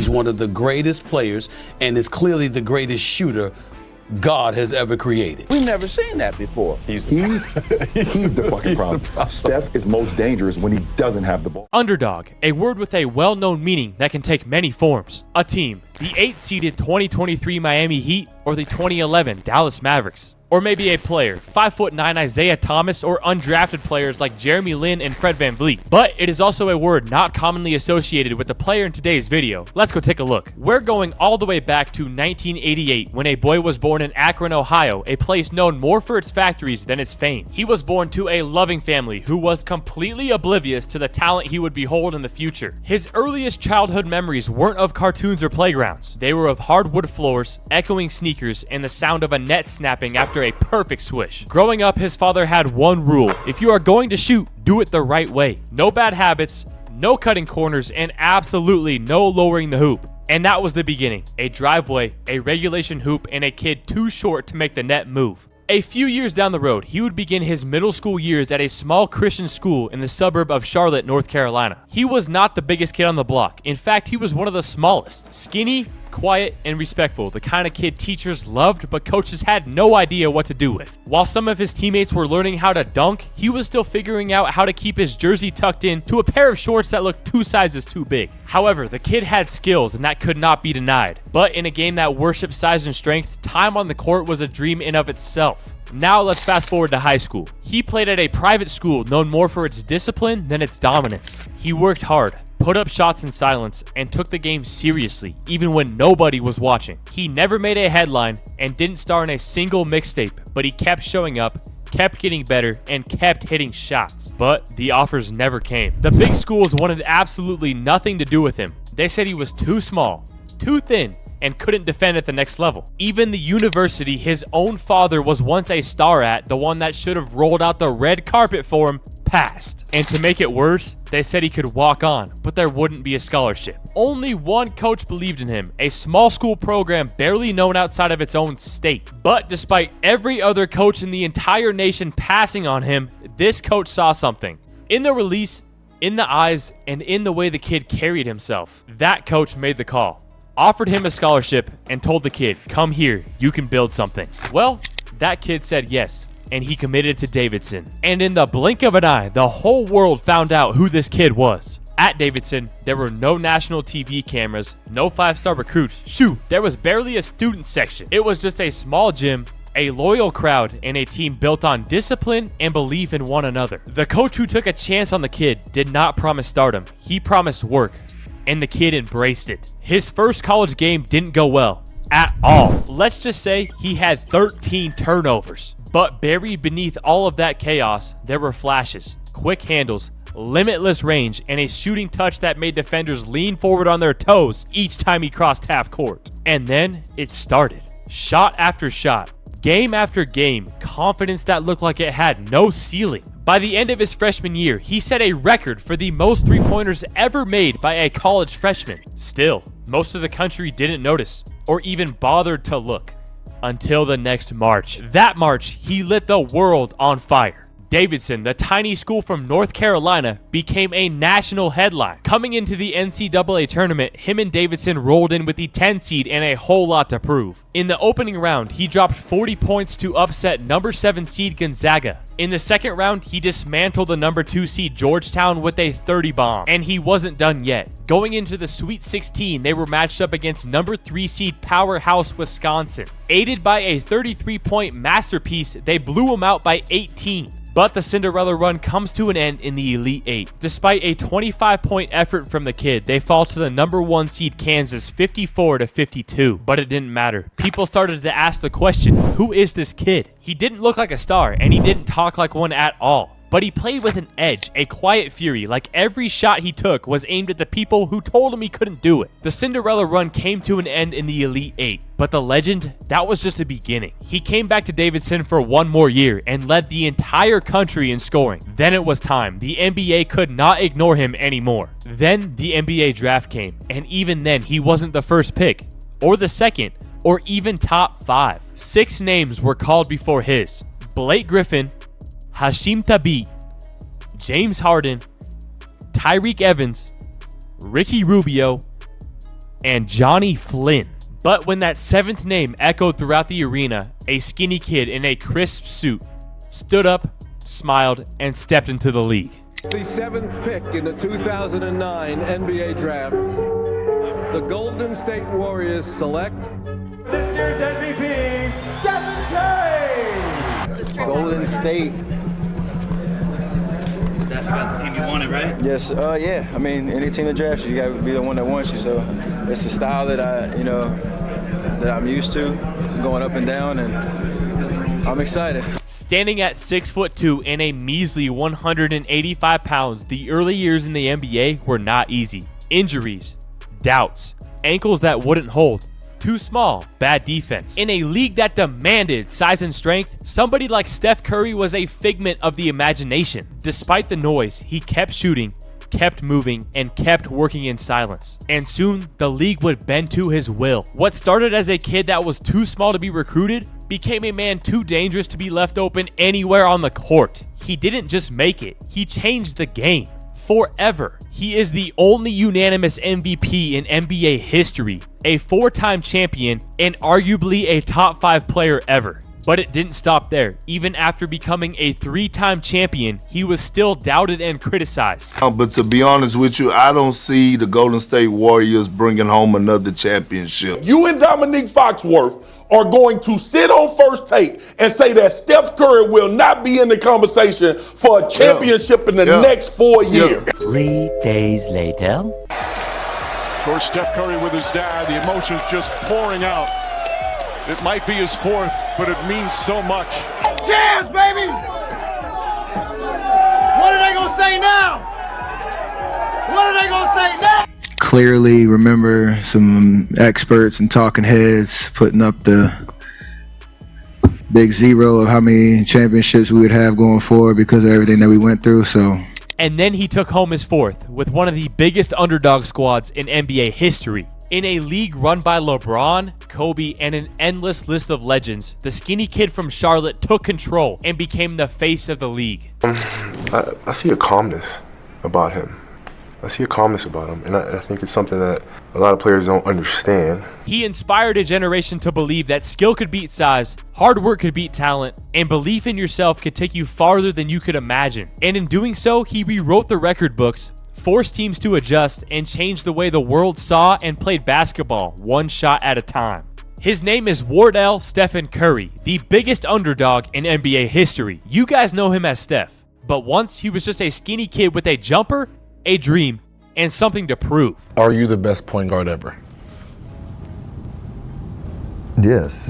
He's one of the greatest players and is clearly the greatest shooter God has ever created. We've never seen that before. He's the fucking problem. Steph is most dangerous when he doesn't have the ball. Underdog, a word with a well-known meaning that can take many forms. A team, the 8th-seeded 2023 Miami Heat or the 2011 Dallas Mavericks. Or maybe a player, 5'9" Isaiah Thomas, or undrafted players like Jeremy Lin and Fred VanVleet. But it is also a word not commonly associated with the player in today's video. Let's go take a look. We're going all the way back to 1988 when a boy was born in Akron, Ohio, a place known more for its factories than its fame. He was born to a loving family who was completely oblivious to the talent he would behold in the future. His earliest childhood memories weren't of cartoons or playgrounds. They were of hardwood floors, echoing sneakers, and the sound of a net snapping after a perfect swish. Growing up, his father had one rule: if you are going to shoot, do it the right way. No bad habits, no cutting corners, and absolutely no lowering the hoop. And that was the beginning. A driveway, a regulation hoop, and a kid too short to make the net move. A few years down the road, he would begin his middle school years at a small Christian school in the suburb of Charlotte, North Carolina. He was not the biggest kid on the block. In fact, he was one of the smallest. Skinny, quiet, and respectful, the kind of kid teachers loved but coaches had no idea what to do with. While some of his teammates were learning how to dunk, he was still figuring out how to keep his jersey tucked in to a pair of shorts that looked 2 sizes too big. However, the kid had skills and that could not be denied. But in a game that worshipped size and strength, time on the court was a dream in of itself. Now let's fast forward to high school. He played at a private school known more for its discipline than its dominance. He worked hard, put up shots in silence, and took the game seriously, even when nobody was watching. He never made a headline and didn't star in a single mixtape, but he kept showing up, kept getting better, and kept hitting shots. But the offers never came. The big schools wanted absolutely nothing to do with him. They said he was too small, too thin, and couldn't defend at the next level. Even the university his own father was once a star at, the one that should have rolled out the red carpet for him, passed. And to make it worse, they said he could walk on, but there wouldn't be a scholarship. Only one coach believed in him, a small school program barely known outside of its own state. But despite every other coach in the entire nation passing on him, this coach saw something. In the release, in the eyes, and in the way the kid carried himself. That coach made the call, offered him a scholarship, and told the kid, "Come here, you can build something." Well, that kid said yes, and he committed to Davidson. And in the blink of an eye, the whole world found out who this kid was. At Davidson, there were no national TV cameras, no 5-star recruits. Shoot, there was barely a student section. It was just a small gym, a loyal crowd, and a team built on discipline and belief in one another. The coach who took a chance on the kid did not promise stardom. He promised work, and the kid embraced it. His first college game didn't go well at all. Let's just say he had 13 turnovers. But buried beneath all of that chaos, there were flashes, quick handles, limitless range, and a shooting touch that made defenders lean forward on their toes each time he crossed half court. And then it started. Shot after shot, game after game, confidence that looked like it had no ceiling. By the end of his freshman year, he set a record for the most three-pointers ever made by a college freshman. Still, most of the country didn't notice or even bothered to look. Until the next March. That March, he lit the world on fire. Davidson, the tiny school from North Carolina, became a national headline. Coming into the NCAA tournament, him and Davidson rolled in with the 10 seed and a whole lot to prove. In the opening round, he dropped 40 points to upset number 7 seed Gonzaga. In the second round, he dismantled the number 2 seed Georgetown with a 30 bomb. And he wasn't done yet. Going into the Sweet 16, they were matched up against number 3 seed powerhouse Wisconsin. Aided by a 33-point masterpiece, they blew him out by 18. But the Cinderella run comes to an end in the Elite 8. Despite a 25-point effort from the kid, they fall to the number 1 seed Kansas 54-52. But it didn't matter. People started to ask the question, who is this kid? He didn't look like a star, and he didn't talk like one at all. But he played with an edge, a quiet fury, like every shot he took was aimed at the people who told him he couldn't do it. The Cinderella run came to an end in the Elite 8, but the legend, that was just the beginning. He came back to Davidson for one more year and led the entire country in scoring. Then it was time. The NBA could not ignore him anymore. Then the NBA draft came, and even then he wasn't the first pick, or the second, or even top 5. 6 names were called before his: Blake Griffin, Hashim Thabit, James Harden, Tyreek Evans, Ricky Rubio, and Johnny Flynn. But when that 7th name echoed throughout the arena, a skinny kid in a crisp suit stood up, smiled, and stepped into the league. The 7th pick in the 2009 NBA draft, the Golden State Warriors select this year's MVP, Stephen Curry! Golden State. Steph, you got the team you wanted, right? Yes, yeah. I mean, any team that drafts you, you got to be the one that wants you. So it's the style that that I'm used to, going up and down, and I'm excited. Standing at 6'2" and a measly 185 pounds, the early years in the NBA were not easy. Injuries, doubts, ankles that wouldn't hold, too small, bad defense. In a league that demanded size and strength, somebody like Steph Curry was a figment of the imagination. Despite the noise, he kept shooting, kept moving, and kept working in silence. And soon, the league would bend to his will. What started as a kid that was too small to be recruited became a man too dangerous to be left open anywhere on the court. He didn't just make it, he changed the game forever. He is the only unanimous MVP in NBA history, a 4-time champion, and arguably a top 5 player ever. But it didn't stop there. Even after becoming a 3-time champion, he was still doubted and criticized. But to be honest with you, I don't see the Golden State Warriors bringing home another championship. You and Dominique Foxworth are going to sit on First Take and say that Steph Curry will not be in the conversation for a championship in the next 4 years. 3 days later. Of course, Steph Curry with his dad, the emotions just pouring out. It might be his 4th, but it means so much. Cheers, baby! What are they gonna say now? What are they gonna say now? Clearly remember some experts and talking heads putting up the big zero of how many championships we would have going forward because of everything that we went through. So. And then he took home his 4th with one of the biggest underdog squads in NBA history. In a league run by LeBron, Kobe, and an endless list of legends, the skinny kid from Charlotte took control and became the face of the league. I see a calmness about him. And I think it's something that a lot of players don't understand. He inspired a generation to believe that skill could beat size, hard work could beat talent, and belief in yourself could take you farther than you could imagine. And in doing so, he rewrote the record books, forced teams to adjust, and changed the way the world saw and played basketball, one shot at a time. His name is Wardell Stephen Curry, the biggest underdog in NBA history. You guys know him as Steph, but once he was just a skinny kid with a jumper, a dream, and something to prove. Are you the best point guard ever? Yes.